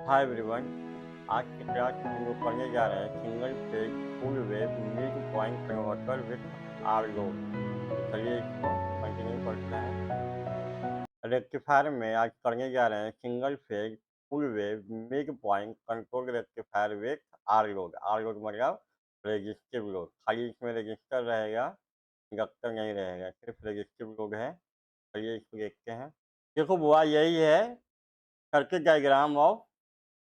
Hi everyone. आज की class में हम लोग पढ़ने जा रहे हैं single phase full wave mid point converter with R load. तो चलिए इसको कंटिन्यू करते हैं। रेक्टिफायर में आज पढ़ने जा रहे हैं single phase full wave mid point control rectifier with R load मतलब रेजिस्टिव लोड। खाली इसमें रजिस्टर रहेगा, इंडक्टर नहीं रहेगा, सिर्फ रेजिस्टिव लोड है। चलिए इसको देखते हैं। देखो बुआ, यही है circuit diagram of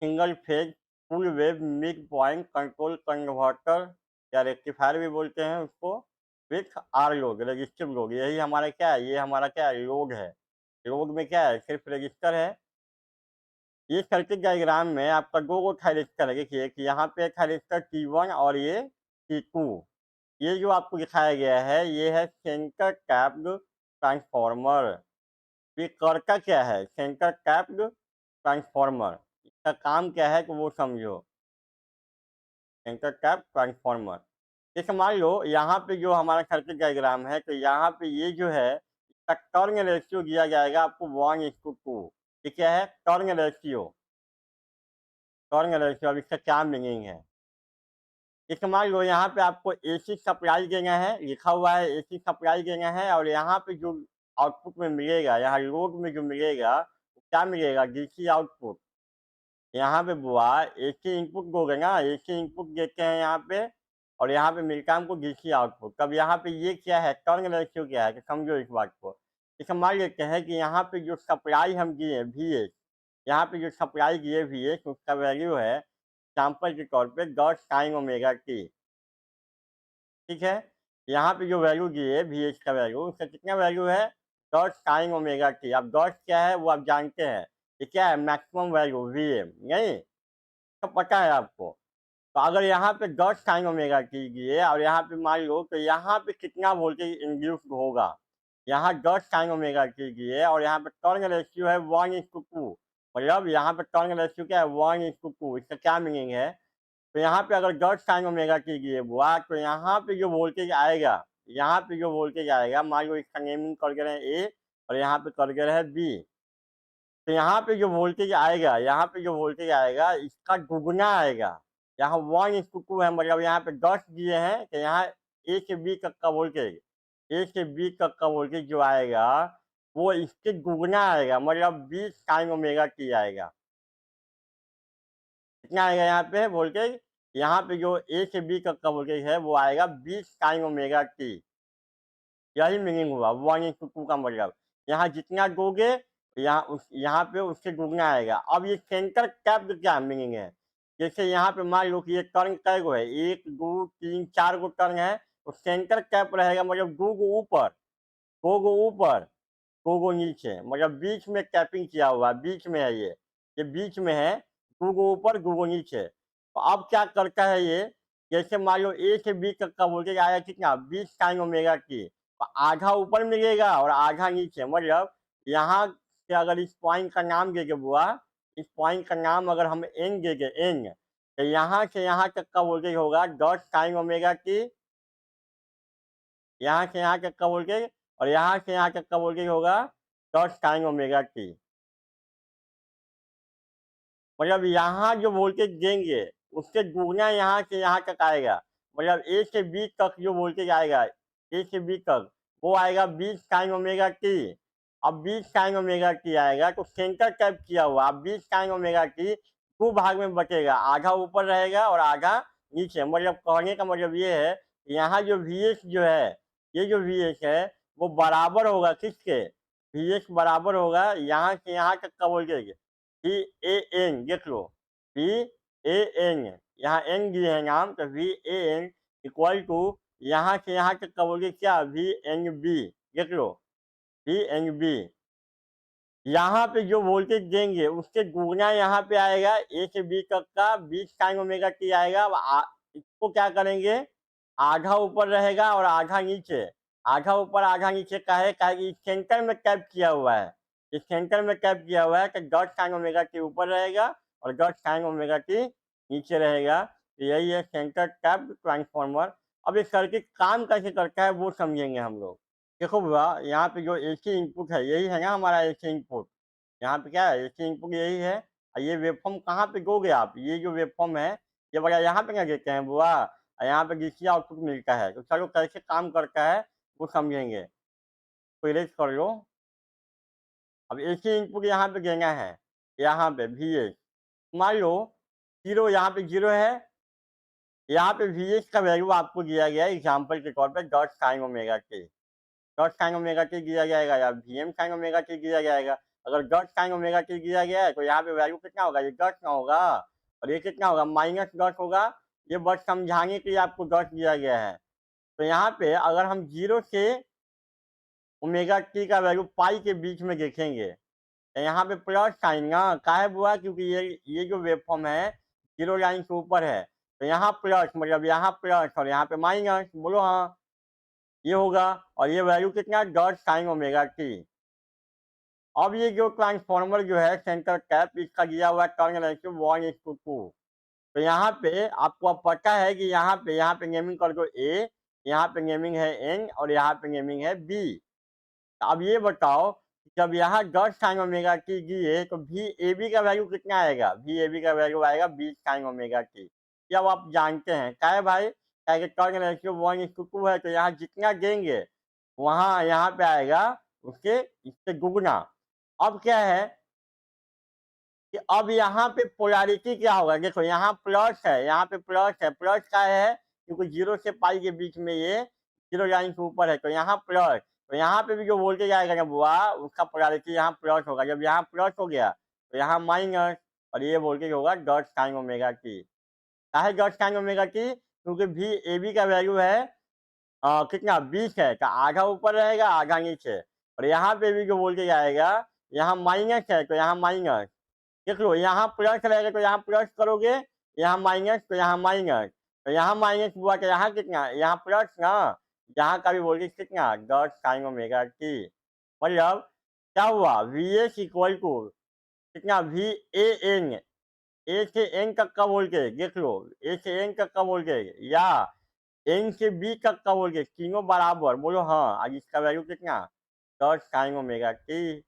single phase full wave mid point control converter या रेक्टिफायर भी बोलते हैं उसको, with R load resistive load. यही हमारा क्या है, ये हमारा क्या है, लोड है। लोड में क्या है, सिर्फ रजिस्टर है। ये सर्किट डायग्राम में आपका दो थायरिस्टर है। देखिए कि यहाँ पे थायरिस्टर T1 और ये T2। ये जो आपको दिखाया गया है ये है सेंटर टैप्ड ट्रांसफॉर्मर। ये करता क्या है, सेंटर टैप्ड ट्रांसफॉर्मर। इसका काम क्या है तो वो समझो। सेंटर टैप ट्रांसफॉर्मर, जैसे मान लो यहाँ पे जो हमारा सर्किट डायग्राम है, तो यहाँ पे ये जो है इसका टर्न रेशियो दिया जाएगा आपको 1:2। ये क्या है, टर्न रेशियो। टर्न रेशियो, अब इसका क्या मीनिंग है। जैसे मान लो यहाँ पे आपको एसी सप्लाई देना है, लिखा हुआ है एसी सप्लाई देना है, और यहाँ पे जो आउटपुट में मिलेगा, यहाँ लोड में जो मिलेगा वो क्या मिलेगा, डीसी आउटपुट। यहाँ पे बुआ एसी इनपुट दोगे ना, एसी इनपुट देते हैं यहाँ पे, और यहाँ पे मिलता है हमको डीसी आउटपुट। तब यहाँ पे ये क्या है, टर्न रेशियो क्या है, तो समझो इस बात को। इसे मान लेते हैं कि यहाँ पे जो सप्लाई हम दिए VS, यहाँ पे जो सप्लाई दिए VS उसका वैल्यू है सैंपल के तौर पे 10 sin ωt। ठीक है, यहाँ पे जो वैल्यू दिए VH का वैल्यू, उसका कितना वैल्यू है, 10 sin ωt। अब 10 क्या है वो आप जानते हैं, ये क्या है, मैक्सिमम वैल्यू VM नहीं, तो पता है आपको। तो अगर यहाँ पे 10 sin ωt कीजिए और यहाँ पे मान लो तो यहाँ पे कितना वोल्टेज इंड्यूस्ड होगा, यहाँ 10 sin ωt कीजिए और यहाँ पे टर्न रेशियो है 1:2। मतलब यहाँ पे टर्न रेशियो क्या है, 1:2। इसका क्या मीनिंग है, तो यहाँ पे अगर 10 sin ωt कीजिए बुआ, तो यहाँ पे जो वोल्टेज आएगा, यहाँ पे जो वोल्टेज आएगा, मान लो इसका नेमिंग कर दे रहे हैं A और यहाँ पे कर दे रहे हैं B, तो यहाँ पे जो वोल्टेज आएगा, यहाँ पे जो वोल्टेज आएगा इसका दुगुना आएगा। यहाँ 1:2 है, मतलब यहाँ पे 10 दिए हैं, तो यहाँ A से B तक का वोल्टेज, A से B तक का वोल्टेज जो आएगा वो इसके दुगुना आएगा, मतलब 20 sin ωt आएगा। कितना आएगा यहाँ पे वोल्टेज, यहाँ पे जो A से B तक का वोल्टेज है वो आएगा 20 sin ωt। यही मीनिंग हुआ 1:2 का, मतलब यहाँ जितना दोगे यहाँ पे उससे दुगना आएगा। अब ये सेंटर कैप क्या मीनिंग है, जैसे यहाँ पे मान लो कि ये टर्न कै गो है, 1 2 3 4 गो टर्न है, तो सेंटर कैप रहेगा, मतलब 2 गो ऊपर, 2 गो ऊपर, 2 गो नीचे, मतलब बीच में कैपिंग किया हुआ है, बीच में है ये बीच में है, 2 गो ऊपर 2 गो नीचे। तो अब क्या करता है ये, जैसे मान लो A से B तक का वोल्टेज आया कितना, 20 sin ωt, तो आधा ऊपर मिलेगा और आधा नीचे। मतलब यहाँ से अगर इस पॉइंट का नाम देंगे बुआ, इस पॉइंट का नाम अगर हम N देंगे, N, तो यहाँ से यहाँ तक का वोल्टेज होगा 10 sin ωt, यहाँ से यहाँ तक का वोल्टेज, और यहाँ से यहाँ तक का वोल्टेज होगा 10 sin ωt। मतलब यहाँ जो वोल्टेज देंगे उससे दुगना यहाँ से यहाँ तक आएगा, मतलब A से B तक जो वोल्टेज आएगा, A से B तक वो आएगा 20 sin ωt। अब 20 sin ωt आएगा तो सेंटर कैप किया हुआ, अब 20 sin ωt 2 भाग में बचेगा, आधा ऊपर रहेगा और आधा नीचे। मतलब कहने का मतलब ये है, यहाँ जो VS जो है, ये जो VS है वो बराबर होगा किसके, VS बराबर होगा यहाँ से यहाँ तक का वोल्टेज VAN, देख लो VAN, यहाँ N दिए हैं नाम, तो VAN इक्वल टू यहाँ से यहाँ तक का वोल्टेज क्या, VNB, देख लो VNB। यहाँ पे जो वोल्टेज देंगे उससे दुगना यहाँ पे आएगा, A से B तक का 20 sin ωt आएगा। इसको क्या करेंगे, आधा ऊपर रहेगा और आधा नीचे। आधा ऊपर आधा नीचे का है कि सेंटर में कैप किया हुआ है, इस सेंटर में कैप किया हुआ है तो 10 sin ωt ऊपर रहेगा और 10 sin ωt नीचे रहेगा। तो यही है सेंटर कैप ट्रांसफॉर्मर। अब ये सर्किट काम कैसे करता है वो समझेंगे हम लोग। देखो भैया, यहाँ पे जो AC इनपुट है यही है ना हमारा AC इनपुट, यहाँ पे क्या है AC इनपुट यही है। ये वेवफॉर्म कहाँ पे दोगे आप? ये जो वेवफॉर्म है, ये वाला यहाँ पे ना देते हैं बुआ, यहाँ पे डीसी आउटपुट मिलता है। तो चलो कैसे काम करता है, वो समझेंगे। तो इरेज़ कर लो। अब एक ही इनपुट यहाँ पे देना है, यहाँ पे VH। मान लो 0 यहाँ पे 0 है, यहाँ पे VH का वैल्यू आपको दिया गया है एग्ज़ाम्पल के तौर पे dot sign omega T. Dot sign omega T दिया जाएगा या VM साइन ओमेगा टी दिया जाएगा। अगर डॉट साइन ओमेगा टी दिया गया है तो यहाँ पे वैल्यू कितना होगा? ये डॉट ना होगा, और ये कितना होगा? माइनस डॉट होगा। ये बस समझाने के लिए आपको डॉट दिया गया है। तो यहाँ पे अगर हम 0 से ओमेगा टी का वैल्यू पाई के बीच में देखेंगे, तो यहाँ पे प्लस साइन ना, काहे बुआ? क्योंकि ये जो वेवफॉर्म है 0 लाइन के ऊपर है, तो यहाँ प्लस मतलब यहाँ प्लस और यहाँ पे माइनस, बोलो हाँ। ये होगा, और ये वैल्यू कितना? Dot sign omega T. अब ये जो ट्रांसफार्मर जो है सेंटर कैप, इसका दिया हुआ टर्न रेशियो 1:2। तो यहाँ पे आपको अब पता है कि यहाँ पे नेमिंग कर दो A, यहाँ पे नेमिंग है N और यहाँ पे नेमिंग है B। अब ये बताओ, जब यहाँ डॉट साइन ओमेगा टी दिए तो VAB का वैल्यू कितना आएगा? VAB का वैल्यू आएगा B साइन ओमेगा टी। ये अब आप जानते हैं। क्या है भाई? क्या है कि टर्न रेशियो 1:2 है, तो यहाँ जितना देंगे वहाँ यहाँ पे आएगा उसके इससे दुगुना। अब क्या है कि अब यहाँ पे पोलैरिटी क्या होगा? देखो यहाँ प्लस है, यहाँ पे प्लस है। प्लस क्या है? क्योंकि 0 से पाई के बीच में ये 0 लाइन के ऊपर है, तो यहाँ प्लस। तो यहाँ पे भी जो वोल्टेज आएगा ना बुआ, उसका पोलैरिटी यहाँ प्लस होगा। जब यहाँ प्लस हो गया तो यहाँ माइनस, और ये वोल्टेज होगा डॉट साइन ओमेगा टी। क्या है डॉट साइन ओमेगा टी? क्योंकि VAB का वैल्यू है कितना? 20 है, तो आधा ऊपर रहेगा आधा नीचे। और यहाँ पे भी जो वोल्टेज आएगा, यहाँ माइनस है तो यहाँ माइनस। देख लो, यहाँ प्लस रहेगा तो यहाँ प्लस करोगे, यहाँ माइनस तो यहाँ माइनस। तो यहाँ माइनस हुआ तो यहाँ कितना? यहाँ प्लस ना। यहाँ का भी वोल्टेज कितना? Dot sign omega T. मतलब क्या हुआ? VS इक्वल टू कितना? VAN। A से N तक का वोल्टेज देख लो, A से N तक का वोल्टेज या N से B तक का वोल्टेज, तीनों बराबर, बोलो हाँ। आज इसका वैल्यू कितना? Dot sign omega T.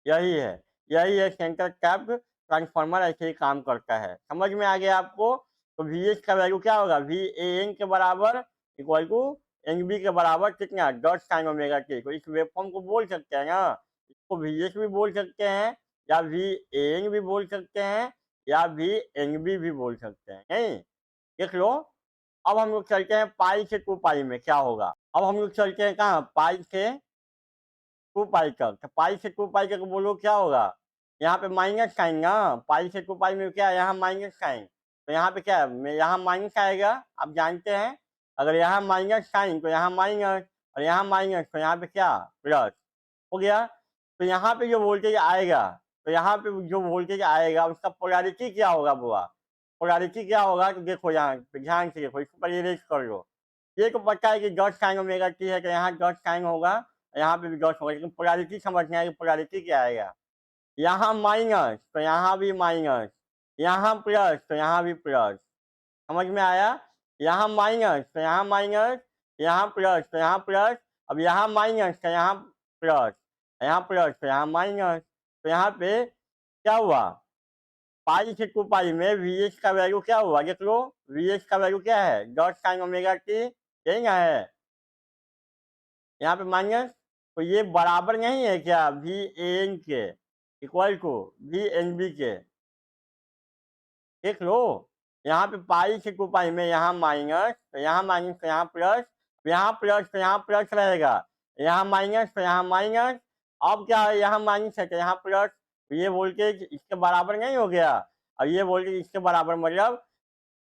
यही है, यही है सेंटर कैप्ड ट्रांसफार्मर, ऐसे ही काम करता है। समझ में आ गया आपको? तो VH का वैल्यू क्या होगा? VAN के बराबर इक्वल टू NB के बराबर कितना? Dot sign omega T. तो इस वेवफॉर्म को बोल सकते हैं ना, इसको VH भी बोल सकते हैं, या VAN भी बोल सकते हैं, या VNB भी बोल सकते हैं। नहीं, देख लो। अब हम लोग चलते हैं पाई से 2 पाई में क्या होगा। अब हम लोग चलते हैं कहाँ? पाई से 2 पाई तक। तो पाई से 2 पाई तक बोलो क्या होगा? यहाँ पे माइनस साइन ना, पाई से 2 पाई में क्या है? यहाँ माइनस साइन। तो यहाँ पे क्या है? यहाँ माइनस आएगा, आप जानते हैं। अगर यहाँ माइनस साइन तो यहाँ माइनस, और यहाँ माइनस तो यहाँ पे क्या? प्लस। हो गया। तो यहाँ पे जो वोल्टेज आएगा, तो यहाँ पे जो वोल्टेज आएगा उसका पोलैरिटी क्या होगा बुआ? पोलैरिटी क्या होगा? तो देखो यहाँ पे ध्यान से देखो, इसको पर इरेज कर लो। ये तो पता है कि डॉट साइन ओमेगा टी है, तो यहाँ डॉट साइन होगा, यहाँ पे भी डॉट होगा, लेकिन पोलैरिटी समझना है कि पोलैरिटी क्या आएगा। यहाँ माइनस तो यहाँ भी माइनस, यहाँ प्लस तो यहाँ भी प्लस। समझ में आया? यहाँ माइनस तो यहाँ माइनस, यहाँ प्लस तो यहाँ प्लस। अब यहाँ माइनस तो यहाँ प्लस, यहाँ प्लस तो यहाँ माइनस। तो यहाँ पे क्या हुआ? पाई से 2 पाई में VH का वैल्यू क्या हुआ? देख लो, VH का वैल्यू क्या है? Dot sign omega T. यही ना है? यहाँ पे माइनस, तो ये बराबर नहीं है क्या VAN के इक्वल टू VNB के? देख लो, यहाँ पे पाई से 2 पाई में यहाँ माइनस तो यहाँ माइनस तो यहाँ प्लस, यहाँ प्लस तो यहाँ प्लस रहेगा, यहाँ माइनस तो यहाँ माइनस। अब क्या है? यहाँ माइनस है तो यहाँ प्लस। ये वोल्टेज इसके बराबर नहीं हो गया, और ये वोल्टेज इसके बराबर, मतलब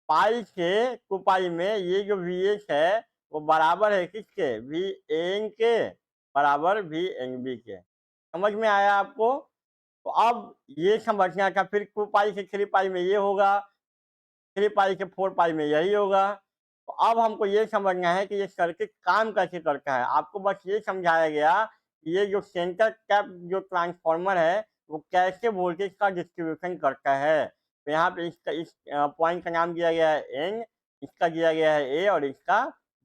पाई से 2 पाई में ये जो VH है वो बराबर है किसके? VAN के बराबर VNB के। समझ में आया आपको? तो अब ये समझना था, फिर 2 पाई से 3 पाई में ये होगा, 3 पाई से 4 पाई में यही होगा। तो अब हमको ये समझना है कि ये सर्किट काम कैसे करता है। आपको बस ये समझाया गया कि ये जो सेंटर कैप जो ट्रांसफार्मर है वो कैसे वोल्टेज का डिस्ट्रीब्यूशन करता है। तो यहाँ पे इसका इस पॉइंट का नाम दिया गया है N, इसका दिया गया है A और इसका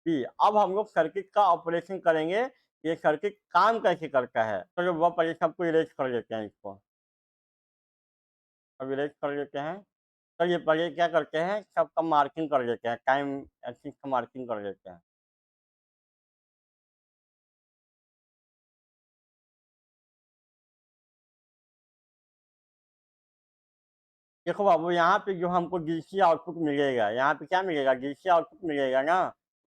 B। अब हम लोग सर्किट का ऑपरेशन करेंगे, ये सर्किट काम कैसे करता है। तो जो वह पहले सबको इरेज कर देते हैं इसको। अब इरेज कर लेते हैं। चलिए पहले क्या करते हैं, सबका मार्किंग कर लेते हैं, टाइम एक्सिस का मार्किंग कर लेते हैं। देखो बाबू, यहाँ पे जो हमको डीसी आउटपुट मिलेगा, यहाँ पे क्या मिलेगा, डीसी आउटपुट मिलेगा ना।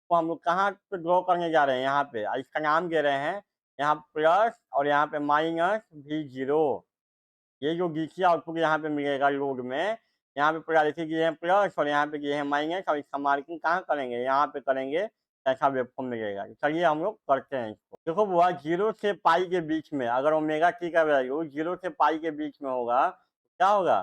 तो हम लोग कहाँ पे ड्रॉ करने जा रहे हैं, यहाँ पे इसका नाम दे रहे हैं, यहाँ प्लस और यहाँ पे माइनस V0। ये जो डीसी आउटपुट यहाँ पे मिलेगा लोड में, यहाँ पे प्रायोरिटी दिए हैं प्लस और यहाँ पे दिए हैं माइनस, और इसका मार्किंग कहाँ करेंगे, यहाँ पे करेंगे। ऐसा वेवफॉर्म मिलेगा। चलिए हम लोग करते हैं इसको। देखो बुआ, 0 से पाई के बीच में अगर ओमेगा टी का वैल्यू 0 से पाई के बीच में होगा तो क्या होगा,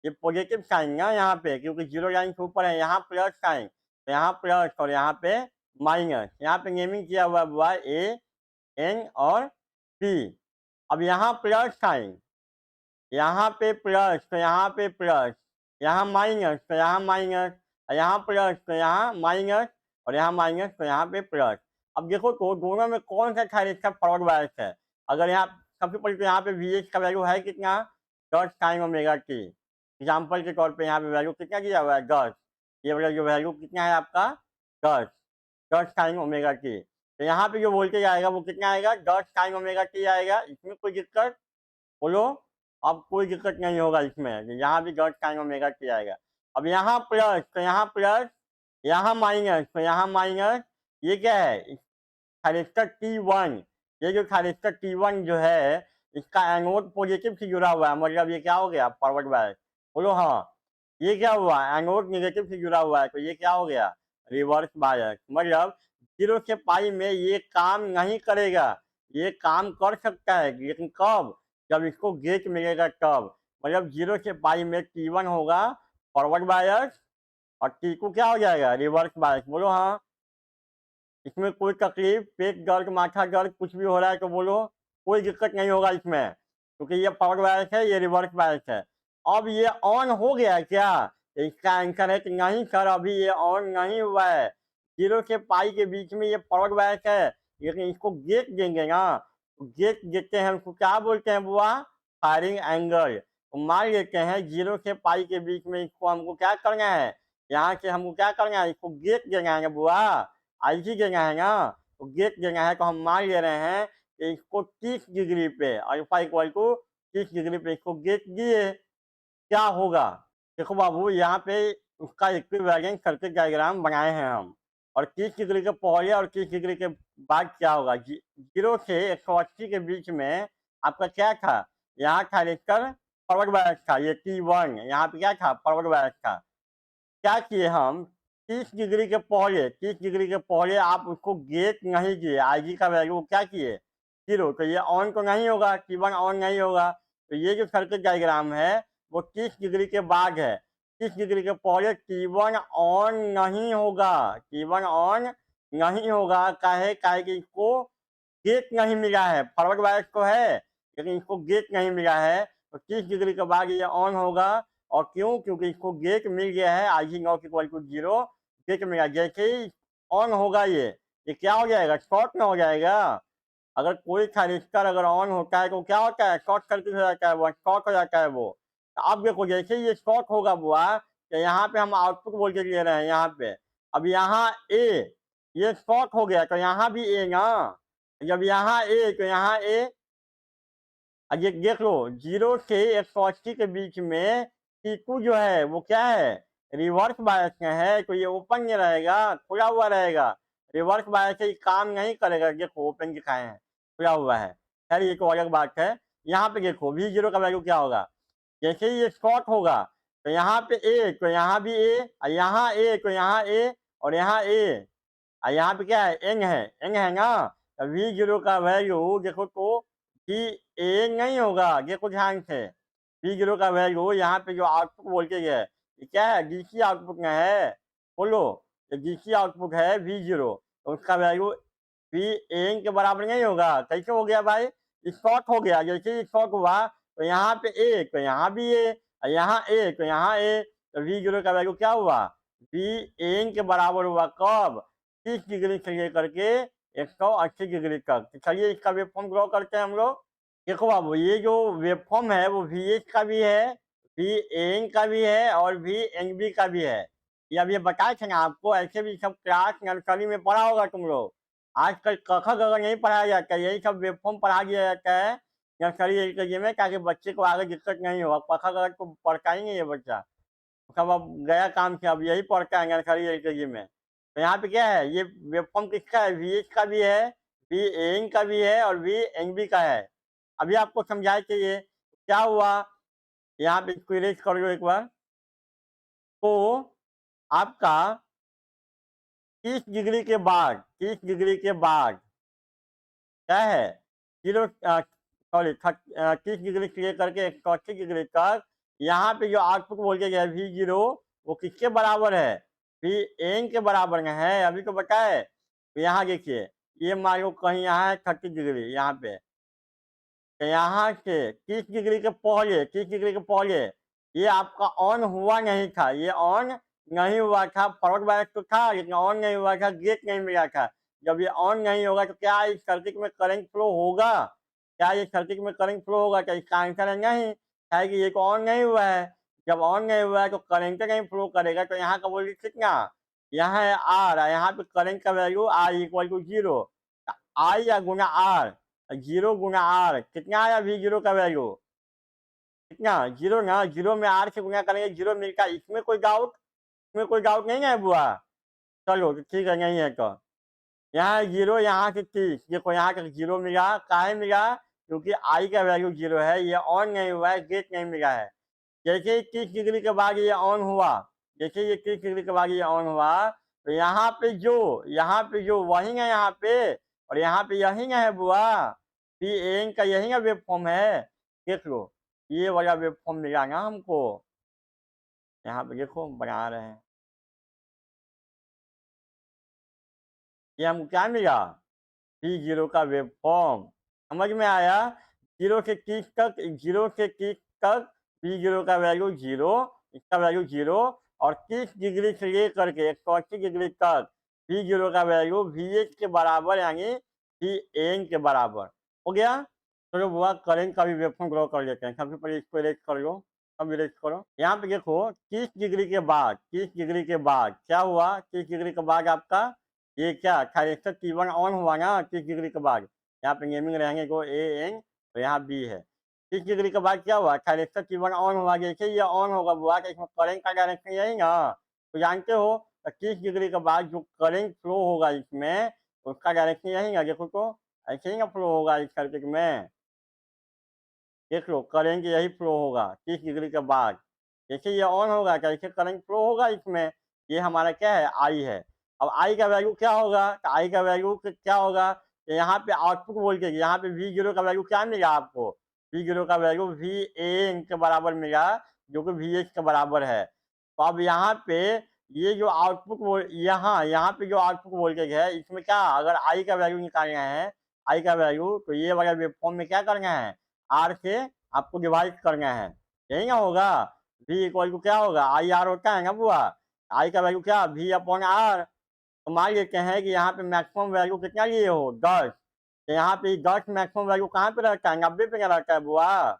ये पॉजिटिव साइन ना यहाँ पे, क्योंकि जीरो लाइन के ऊपर है, यहाँ प्लस साइन, तो यहाँ प्लस और यहाँ पे माइनस। यहाँ पे नेमिंग किया हुआ बुआ A, N और P। अब यहाँ प्लस साइन, यहाँ पे प्लस तो यहाँ पे प्लस, यहाँ माइनस तो यहाँ माइनस, यहाँ प्लस तो यहाँ माइनस, और यहाँ माइनस तो यहाँ पे प्लस। अब देखो तो दोनों में कौन सा डायरेक्शन फॉरवर्ड बायस है। अगर यहाँ सबसे पहले तो यहाँ पे VH का वैल्यू है कितना, 10 sin ओमेगा टी। एग्जाम्पल के तौर पे यहाँ पे वैल्यू कितना दिया हुआ है, 10। ये वाला जो वैल्यू कितना है आपका, 10, 10 sin ओमेगा टी। तो यहाँ पे जो वोल्टेज आएगा वो कितना आएगा, 10 sin ओमेगा टी आएगा। इसमें कोई दिक्कत बोलो, अब कोई दिक्कत नहीं होगा इसमें, यहाँ भी डॉट साइन ओमेगा टी आएगा। अब यहाँ प्लस तो यहाँ प्लस, यहाँ माइनस तो यहाँ माइनस। ये क्या है, थायरिस्टर T1। ये जो थायरिस्टर T1 जो है, इसका एनोड पॉजिटिव से जुड़ा हुआ है, मतलब ये क्या हो गया, फॉरवर्ड बायस। बोलो हाँ। ये क्या हुआ, एनोड नेगेटिव से जुड़ा हुआ है, तो ये क्या हो गया, रिवर्स बायस। मतलब 0 से पाई में ये काम नहीं करेगा, ये काम कर सकता है लेकिन कब, जब इसको गेट मिलेगा तब। मतलब 0 से पाई में T1 होगा फॉरवर्ड बायस, और T2 क्या हो जाएगा, रिवर्स बायस। बोलो हाँ। इसमें कोई तकलीफ, पेट दर्द, माथा दर्द कुछ भी हो रहा है तो बोलो, कोई दिक्कत नहीं होगा इसमें, क्योंकि ये फॉरवर्ड बायस है, ये रिवर्स बायस है। अब ये ऑन हो गया क्या, तो इसका आंसर है कि नहीं सर, अभी ये ऑन नहीं हुआ है। 0 से पाई के बीच में ये फॉरवर्ड बायस है, लेकिन इसको गेट देंगे ना, गेट देते हैं, उसको क्या बोलते हैं बुआ, फायरिंग एंगल। तो मान लेते हैं 0 से पाई के बीच में इसको हमको क्या करना है, यहाँ से हमको क्या करना है, इसको गेट देना है बुआ। ऐसी जगह है ना, तो गेट जगह है, तो हम मान ले रहे हैं कि इसको 30 डिग्री पे, अल्फा इक्वल टू 30 डिग्री पे इसको गेट दिए, क्या होगा। देखो बाबू, यहाँ पे उसका इक्विवेलेंट सर्किट डायग्राम बनाए हैं हम, और 30 डिग्री के पहले और 30 डिग्री के बाद क्या होगा। 0 से 180 के बीच में आपका क्या था, यहाँ था रेजिस्टर फॉरवर्ड बायस था, ये T1 यहाँ पे क्या था, फॉरवर्ड बायस था। क्या किए हम, 30 डिग्री के पहले, 30 डिग्री के पहले आप उसको गेट नहीं किए, IG का वैल्यू क्या किए 0, तो ये ऑन तो नहीं होगा, T1 ऑन नहीं होगा। तो ये जो सर्किट डायग्राम है वो 30 डिग्री के बाद है, 30 डिग्री के पहले T1 ऑन नहीं होगा, T1 ऑन नहीं होगा। काहे काहे कि इसको गेट नहीं मिला है, फॉरवर्ड बायस तो है लेकिन इसको गेट नहीं मिला है, तो 30 डिग्री के बाद ये ऑन होगा। और क्यों, क्योंकि इसको गेट मिल गया है, IG not equal to 0, gate मिला। जैसे ही ऑन होगा ये क्या हो जाएगा, शॉर्ट में हो जाएगा। अगर कोई थायरिस्टर अगर ऑन होता है तो क्या होता है, शॉर्ट सर्किट हो जाता है, वो शॉर्ट हो जाता है वो। तो अब देखो जैसे ही ये शॉर्ट होगा बुआ, तो यहाँ पे हम आउटपुट वोल्टेज ले रहे हैं यहाँ पे। अब यहाँ A, ये शॉर्ट हो गया तो यहाँ भी A ना, जब यहाँ A तो यहाँ A। अब ये देख लो, 0 से 180 के बीच में T2 जो है वो क्या है, रिवर्स बायस में है, तो ये ओपन नहीं रहेगा, खुला हुआ रहेगा। रिवर्स बायस से काम नहीं करेगा, देखो ओपन दिखाए हैं, खुला हुआ है। खैर ये तो अलग बात है। यहाँ पे देखो V0 का वैल्यू क्या होगा, जैसे ही ये शॉर्ट होगा तो यहाँ पे A, तो यहाँ भी A, और यहाँ A, तो यहाँ A, और यहाँ A, और यहाँ पे क्या है, N है ना। तो V0 का वैल्यू देखो तो A नहीं होगा, देखो ध्यान से। V0 का वैल्यू यहाँ पे जो आउटपुट वोल्टेज है ये क्या है, DC आउटपुट में है। बोलो, ये DC आउटपुट है V0, तो उसका वैल्यू Vn के बराबर नहीं होगा। कैसे हो गया भाई, शॉर्ट हो गया, जैसे ही शॉर्ट हुआ तो यहाँ पे A, तो यहाँ भी A, और यहाँ A, तो यहाँ A, तो V0 का वैल्यू क्या हुआ, Vn के बराबर हुआ कब, 30 डिग्री से लेकर के 180 डिग्री तक। तो चलिए इसका वेवफॉर्म ड्रॉ करते हैं हम लोग। देखो बाबू, ये जो वेवफॉर्म है वो VH का भी है, वी एन का भी है और वी एन बी का भी है। ये अब ये बताए थे ना आपको, ऐसे भी सब क्लास नर्सरी में पढ़ा होगा तुम लोग। आजकल क ख ग घ नहीं पढ़ाया जाता है, यही सब वेब फॉर्म पढ़ा दिया जाता है नर्सरी एलकेजी में, ताकि बच्चे को आगे दिक्कत नहीं हो। क ख ग घ तो पढ़ता ही नहीं है बच्चा, सब अब गया काम से, अब यही पढ़ता है नर्सरी एलकेजी में। तो यहाँ पे क्या है, ये वेब फॉर्म किसका है, वी एच का भी है, वी एन का भी है और वी एन बी का है। अभी आपको समझाए चाहिए क्या हुआ, यहाँ पे इसको इरेज कर लो एक बार। तो आपका 30 डिग्री के बाद, 30 डिग्री के बाद क्या है, जीरो सॉरी 30 डिग्री से लेकर के 180 डिग्री तक यहाँ पे जो आउटपुट वोल्टेज है वी जीरो, वो किसके बराबर है, वी एन के बराबर में है। अभी तो बताए, तो यहाँ देखिए, ये मान लो कहीं यहाँ है 30 डिग्री यहाँ पे, तो यहाँ से 30 डिग्री के पहले, 30 डिग्री के पहले ये आपका ऑन हुआ नहीं था, ये ऑन नहीं हुआ था, फॉरवर्ड बायस तो था लेकिन ऑन नहीं हुआ था, गेट नहीं मिला था। जब ये ऑन नहीं होगा तो क्या इस सर्किट में करंट फ्लो होगा, क्या ये सर्किट में करंट फ्लो होगा, क्या इसका आंसर है नहीं, है कि ये तो ऑन नहीं हुआ है। जब ऑन नहीं हुआ है तो करंट नहीं फ्लो करेगा, तो यहाँ का वोल्टेज कितना, यहाँ है आर, यहाँ पे करंट का value R equal to zero, I या गुना आर, जीरो गुना आर कितना आया, वी जीरो का वैल्यू कितना, जीरो ना, जीरो में आर से गुना करेंगे जीरो मिलता, इसमें कोई डाउट, इसमें कोई डाउट नहीं है बुआ। चलो तो ठीक है, नहीं है तो यहाँ जीरो, यहाँ से 30, देखो यहाँ तक जीरो मिला, काहे मिला, क्योंकि आई का वैल्यू जीरो है, ये ऑन नहीं हुआ है, गेट नहीं मिला है। जैसे ही 30 डिग्री के बाद ये ऑन हुआ, जैसे ये 30 डिग्री के बाद ये ऑन हुआ, तो यहाँ पे जो वही है यहाँ पे, और यहाँ पे यही है बुआ, पी एन का यही ना वेब फॉर्म है। देख लो, ये वाला वेब फॉर्म मिला ना हमको, यहाँ पे देखो बना रहे हैं, ये हमको क्या मिला, पी जीरो का वेब फॉर्म। समझ में आया, जीरो से 30 तक, जीरो से 30 तक पी जीरो का वैल्यू जीरो, इसका वैल्यू जीरो, और 30 डिग्री से लेकर के 180 डिग्री तक पी जीरो का वैल्यू वी एच के बराबर, यानी पी एन के बराबर हो गया। चलो बुआ करंट का भी वेवफॉर्म ड्रॉ कर लेते हैं, सबसे पहले इसको इरेज कर लो, अब इरेज करो। यहाँ पे देखो 30 डिग्री के बाद, 30 डिग्री के बाद क्या हुआ, 30 डिग्री के बाद आपका ये क्या थायरेक्टर T1 ऑन हुआ ना 30 डिग्री के बाद, यहाँ पे नेमिंग रहेंगे को ए एन, तो यहाँ बी है। 30 डिग्री के बाद क्या हुआ, थायरेक्टर T1 ऑन हुआ, जैसे ये ऑन होगा बुआ तो इसमें करंट का डायरेक्शन यही ना, तो जानते हो 30 डिग्री के बाद जो करंट फ्लो होगा इसमें, उसका डायरेक्शन यही ना, देखो तो ऐसे ही ना फ्लो होगा इस सर्किट में। देख लो करंट यही फ्लो होगा 30 डिग्री के बाद, जैसे ये ऑन होगा कैसे करंट फ्लो होगा इसमें, ये हमारा क्या है, आई है। अब आई का वैल्यू क्या होगा, तो आई का वैल्यू क्या होगा, तो यहाँ पे आउटपुट वोल्टेज, यहाँ पे वी जीरो का वैल्यू क्या मिला आपको, वी जीरो का वैल्यू वी एन के बराबर मिला, जो कि वी एच के बराबर है। तो अब यहाँ पे ये जो आउटपुट, यहाँ पे जो आउटपुट वोल्टेज है, इसमें क्या अगर आई का वैल्यू निकालना है, आई का वैल्यू, तो ये वाला वेवफॉर्म में क्या करना है, आर से आपको डिवाइड करना है, यही ना होगा। v इक्वल टू क्या होगा, आई आर होता है ना बुआ, आई का वैल्यू क्या v अपॉन आर। तो मान लेते हैं कि यहाँ पे मैक्सिमम वैल्यू कितना लिए हो 10, तो यहाँ पे 10 मैक्सिमम वैल्यू कहाँ पे रहता है, 90 पे रहता है बुआ,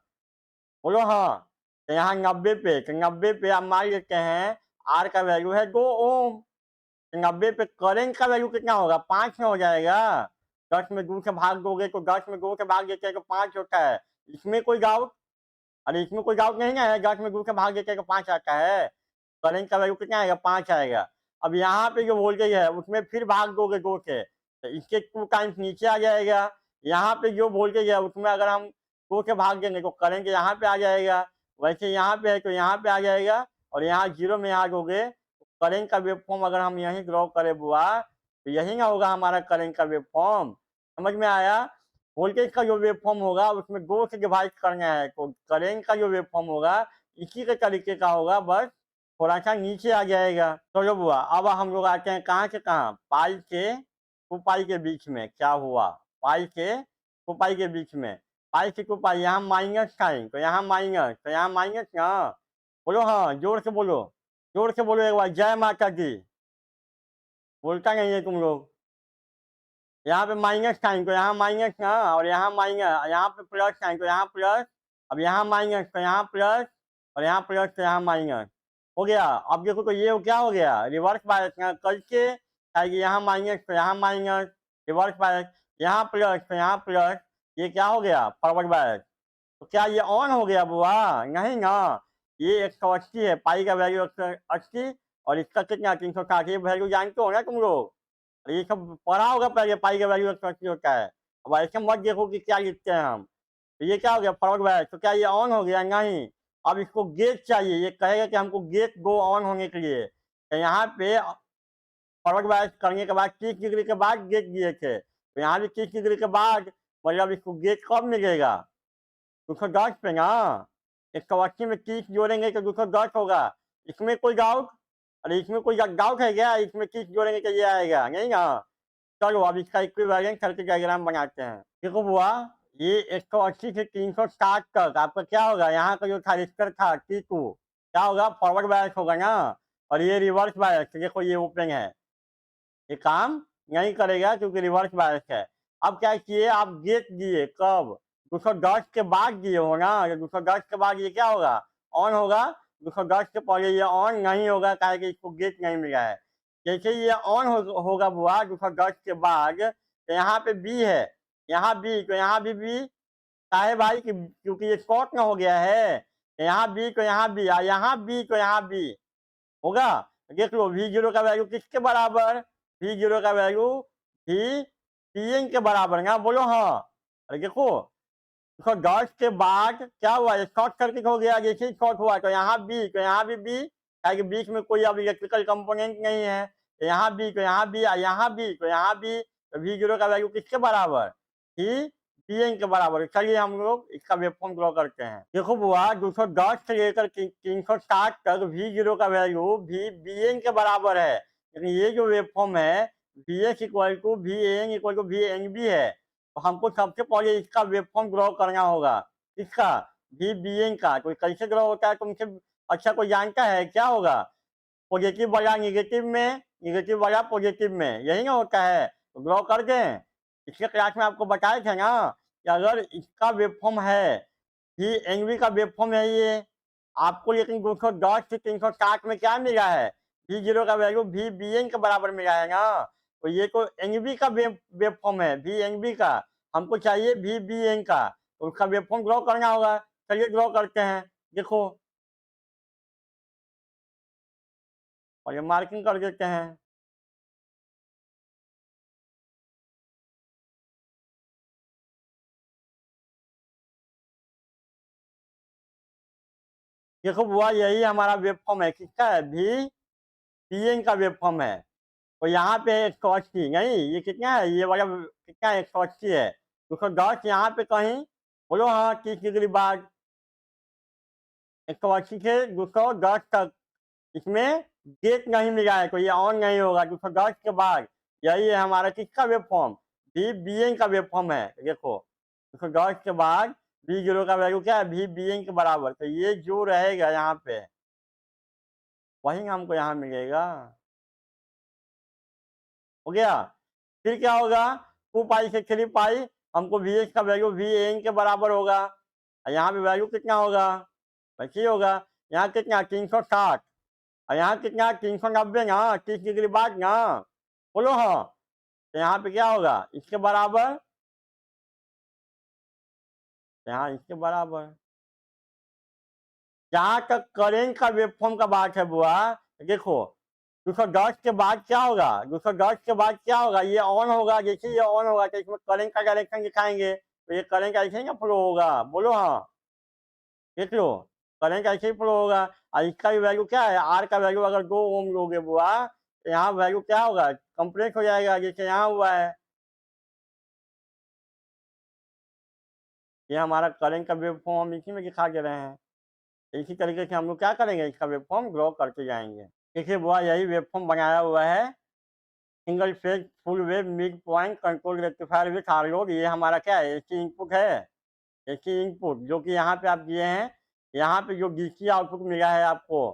बोलो हाँ। तो यहाँ 90 पे, तो 90 पे आप मान लेते हैं आर का वैल्यू है 2 ओम, 90 पे करंट का वैल्यू कितना होगा, 5 में हो जाएगा। 10 में 2 से भाग दोगे तो 10 में 2 से भाग देते हैं तो 5 होता है, इसमें कोई डाउट, अरे इसमें कोई डाउट नहीं है, 10 में 2 से भाग देते हैं तो 5 आता है, करंट का वैल्यू कितना आएगा, 5 आएगा। अब यहाँ पे जो वोल्टेज है उसमें फिर भाग दोगे 2 से, तो इसके 2 टाइम्स नीचे आ जाएगा। यहाँ पे जो वोल्टेज है उसमें अगर हम 2 से भाग देंगे तो करंट यहाँ पे आ जाएगा, वैसे यहाँ पे है तो यहाँ पे आ जाएगा, और यहाँ जीरो में आ दोगे, करंट का वेवफॉर्म अगर हम यहीं ड्रॉ करें बुआ, तो यही ना होगा हमारा करंट का वेवफॉर्म। समझ में आया, वोल्टेज का जो वेवफॉर्म होगा उसमें 2 से डिवाइड करना है, तो करंट का जो वेवफॉर्म होगा इसी के तरीके का होगा, बस थोड़ा सा नीचे आ जाएगा। चलो बुआ अब हम लोग आते हैं कहाँ से कहाँ, पाई से 2 पाई के बीच में क्या हुआ, पाई से 2 पाई के बीच में, पाई से 2 पाई, यहाँ माइनस साइन तो यहाँ माइनस, तो यहाँ माइनस ना, बोलो हाँ, जोर से बोलो, जोर से बोलो एक बार, जय माता दी, बोलता नहीं है तुम लोग। यहाँ पे माइनस साइन तो यहाँ माइनस ना, और यहाँ माइनस, यहाँ पे प्लस साइन तो यहाँ प्लस, अब यहाँ माइनस तो यहाँ प्लस, और यहाँ प्लस तो यहाँ माइनस हो गया। अब देखो तो ये क्या हो गया, रिवर्स बायस करके आएगी, यहाँ माइनस तो यहाँ माइनस, रिवर्स बायस, यहाँ प्लस तो यहाँ प्लस, ये क्या हो गया, फॉरवर्ड बायस। तो क्या ये ऑन हो गया बुआ? नहीं ना, ये 180 है, पाई का वैल्यू 180 और इसका कितना 360, ये वैल्यू जानते हो ना तुम लोग, ये सब पढ़ा होगा पहले, पाई का वैल्यू 180 होता है। अब ऐसे मत देखो कि क्या लिखते हैं हम। तो ये क्या हो गया, फॉरवर्ड बायस, तो क्या ये ऑन हो गया? नहीं। अब इसको गेट चाहिए, ये कहेगा कि हमको गेट गो ऑन होने के लिए, तो यहाँ पे फॉरवर्ड बायस करने के बाद 30 डिग्री के बाद गेट दिए थे, तो यहाँ भी 30 डिग्री के बाद, मतलब इसको गेट कब मिलेगा, 210 पे ना। 180 में 30 जोड़ेंगे तो 210 होगा। इसमें कोई डाउट? अरे इसमें कोई डाउट है क्या? इसमें 30 जोड़ेंगे तो ये आएगा नहीं ना। चलो अब इसका इक्विवेलेंट सर्किट डायग्राम बनाते हैं। देखो बुआ, ये 180 से 360 तक आपका क्या होगा, यहाँ का जो थारिस्टर था T2 क्या होगा, फॉरवर्ड बायस होगा ना, और ये रिवर्स बायस, देखो ये ओपन है, ये काम नहीं करेगा क्योंकि रिवर्स बायस है। अब क्या किए आप, गेट दिए कब, 210 के बाद दिए हो ना, 210 के बाद ये क्या होगा, ऑन होगा। 210 के पहले ये ऑन नहीं होगा, काहे कि इसको गेट नहीं मिला है। जैसे ये ऑन होगा बुआ 210 के बाद, तो यहाँ पे बी है, यहाँ बी, तो यहाँ भी बी, काहे भाई कि क्योंकि ये शॉर्ट ना हो गया है, तो यहाँ बी तो यहाँ बी, यहाँ बी तो यहाँ बी होगा। देख लो V0 का वैल्यू किसके बराबर, V0 का वैल्यू भी Pn के बराबर ना, बोलो हाँ। अरे देखो, तो 10 के बाद क्या हुआ, शॉर्ट सर्किट हो गया, जैसे ही शॉर्ट हुआ तो यहाँ बी, तो यहाँ भी बी, ताकि बीच में कोई अब इलेक्ट्रिकल कंपोनेंट नहीं है, तो यहाँ बी, तो यहाँ बी, यहाँ बी, तो यहाँ बी, तो V0 का वैल्यू किसके बराबर, ही Pn के बराबर। चलिए हम लोग इसका वेवफॉर्म ड्रॉ करते हैं। देखो बुआ, 210 से लेकर 360 तक V0 का वैल्यू भी Bn के बराबर है, लेकिन ये जो वेवफॉर्म है Vs equal to Van equal to Vnb है, तो हमको सबसे पहले इसका वेवफॉर्म ड्रॉ करना होगा। इसका Vbn का, तो कैसे ड्रॉ होता है तुमसे अच्छा कोई जानता है, क्या होगा, पॉजिटिव वाला निगेटिव में, निगेटिव वाला पॉजिटिव में, यही ना होता है। तो ड्रॉ कर दें, पिछले क्लास में आपको बताए थे ना कि अगर इसका वेवफॉर्म है, Vnb का वेवफॉर्म है ये आपको, लेकिन 210 से 360 में क्या मिला है, V0 का वैल्यू Vbn के बराबर मिला है ना, तो ये तो Nb का वेवफॉर्म है, Vnb का, हमको चाहिए Vbn का, तो उसका वेवफॉर्म ड्रॉ करना होगा। चलिए ड्रॉ करते हैं। देखो, और ये मार्किंग कर देते हैं। देखो बुआ, यही हमारा वेवफॉर्म है, किसका है, Vbn का वेवफॉर्म है। तो यहाँ पे 180 नहीं, ये कितना है, ये वाला कितना है, 180 है, 210 यहाँ पे कहीं, बोलो हाँ, 30 डिग्री बाद 180 से 210 तक, इसमें गेट नहीं मिला है तो ये ऑन नहीं होगा। 210 के बाद यही है हमारा किसका वेवफॉर्म, Vbn का वेवफॉर्म है। देखो 210 के बाद V0 का वैल्यू क्या है, Vbn के बराबर, तो ये जो रहेगा यहाँ पे वही हमको यहाँ मिलेगा। हो गया। फिर क्या होगा, 2 पाई से 3 पाई, हमको Vh का वैल्यू Van के बराबर होगा, और यहाँ पे वैल्यू कितना होगा, वैसे ही होगा, यहाँ कितना 360, और यहाँ कितना 390 ना, 30 डिग्री बाद ना, बोलो हाँ। तो यहाँ पे क्या होगा, इसके बराबर, यहाँ इसके बराबर। जहाँ तक करेंट का वेवफॉर्म का बात है बुआ, देखो 210 के बाद क्या होगा, 210 के बाद क्या होगा, ये ऑन होगा, जैसे ये ऑन होगा तो इसमें करंट का डायरेक्शन दिखाएंगे, तो ये करंट ऐसे ही ना फ्लो होगा, बोलो हाँ। देख लो, करंट ऐसे ही फ्लो होगा, और इसका भी वैल्यू क्या है, आर का वैल्यू अगर 2 ओम लोगे बुआ, तो यहाँ वैल्यू क्या होगा, कंप्लीट हो जाएगा, जैसे यहाँ हुआ है। ये हमारा करंट का वेवफॉर्म हम इसी में दिखा दे रहे हैं। इसी तरीके से हम लोग क्या करेंगे, इसका वेवफॉर्म ड्रॉ करते जाएंगे। देखिए बुआ, यही वेवफॉर्म बनाया हुआ है, single phase full wave mid point control rectifier with R load. ये हमारा क्या है, एसी इनपुट है, एसी इनपुट जो कि यहाँ पे आप दिए हैं, यहाँ पे जो डीसी आउटपुट मिला है आपको,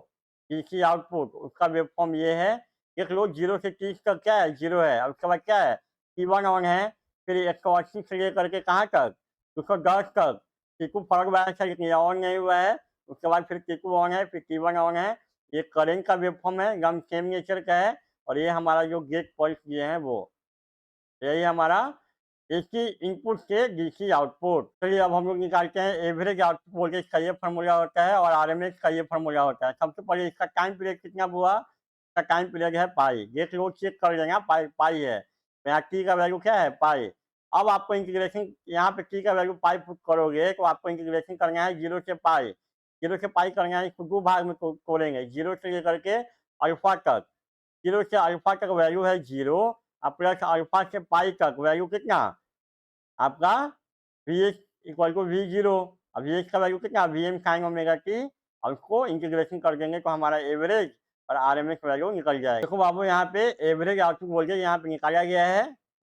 डीसी आउटपुट, उसका वेवफॉर्म ये है। देख लो 0 से 30 तक क्या है, 0 है, और उसके बाद क्या है, T1 ऑन है, फिर 180 से लेकर के कहाँ तक, 210 तक, T2 फर्क बायस है लेकिन ऑन नहीं हुआ है, उसके बाद फिर T2 ऑन है, फिर T1 ऑन है। ये करेंट का वेवफॉर्म है, एकदम सेम नेचर का है और ये हमारा जो गेट पल्स दिए हैं वो। यही हमारा एसी इनपुट से डीसी आउटपुट। चलिए अब हम लोग निकालते हैं एवरेज आउटपुट वोल्टेज का ये फार्मूला होता है और आरएमएस का ये फार्मूला होता है। सबसे पहले इसका टाइम पीरियड कितना हुआ? इसका टाइम पीरियड है पाई। देख लो, चेक कर लेना, पाई पाई है। तो यहाँ टी का वैल्यू क्या है? पाई। अब आपको इंटीग्रेशन, यहाँ पे टी का वैल्यू पाई पुट करोगे तो आपको इंटीग्रेशन करना है 0 से पाई। 0 से पाई करना है, इसको 2 भाग में तोड़ेंगे, 0 से लेकर के अल्फा तक। 0 से अल्फा तक वैल्यू है 0 और प्लस अल्फा से पाई तक वैल्यू कितना? आपका V S equal to V zero. अब वी एस का वैल्यू कितना? V M sine omega T. और उसको इंटीग्रेशन कर देंगे तो हमारा एवरेज और आर एम एस वैल्यू निकल जाएगा। देखो बाबू, यहाँ पे एवरेज आउटपुट वोल्टेज यहाँ पे निकाला गया है।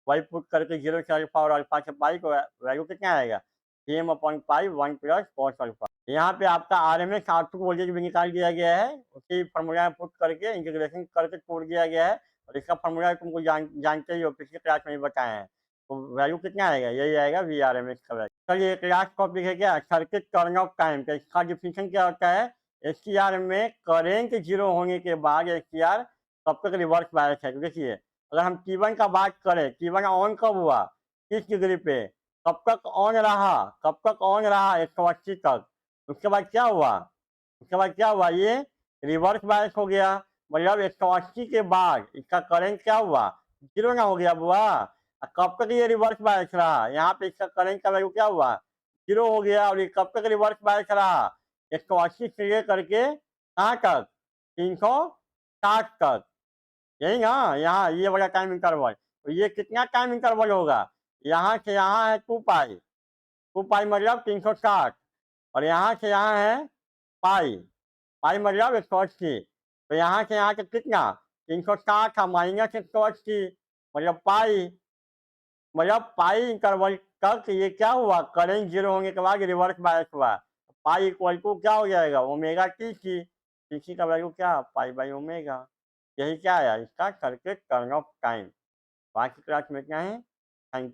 वही पुट करके 0 से अल्फा और अल्फा से पाई को वैल्यू कितना आएगा? V M upon pi 1 plus cos alpha. यहाँ पे आपका R M S output voltage भी निकाल दिया गया है, उसी फॉर्मूला में पुट करके इंटीग्रेशन करके तोड़ दिया गया है। और इसका फॉर्मूला तुमको जानते ही हो, पिछले क्लास में ही बताए हैं। तो वैल्यू कितना आएगा? यही आएगा वी आर एम एस का वैल्यू। चलिए एक लास्ट टॉपिक है क्या, सर्किट टर्न ऑफ टाइम। तो इसका डिफिनेशन क्या होता है? एस टी आर में करेंट 0 होने के बाद एस टी आर तब तक रिवर्स बायस है। तो देखिए, अगर हम T1 का बात करें, T1 ऑन कब हुआ? किस डिग्री पे? कब तक ऑन रहा? कब तक ऑन रहा? 180 तक। उसके बाद क्या हुआ? उसके बाद क्या हुआ? ये रिवर्स बायस हो गया। मतलब 180 के बाद इसका करंट क्या हुआ? 0 ना हो गया बुआ। कब तक ये रिवर्स बायस रहा? यहाँ पे इसका करंट का वैल्यू क्या हुआ? 0 हो गया। और ये कब तक रिवर्स बायस रहा? 180 से लेकर के कहाँ तक? 360 तक। यही ना, यहाँ ये वाला टाइम इंटरवल। तो ये कितना टाइम इंटरवल होगा? यहाँ से यहाँ है 2 पाई। 2 पाई मतलब 360। और यहाँ से यहाँ है पाई। पाई मतलब 180। तो यहाँ से यहाँ तक कितना? 360 था माइनस 180 मतलब पाई। मतलब पाई इंटरवल तक ये क्या हुआ? करंट 0 होने के बाद रिवर्स बायस हुआ। पाई इक्वल टू क्या हो जाएगा? Omega T C. T C का वैल्यू क्या? Pi by omega. यही क्या है इसका सर्किट टर्न ऑफ टाइम। बाकी क्लास में क्या है? Thank you.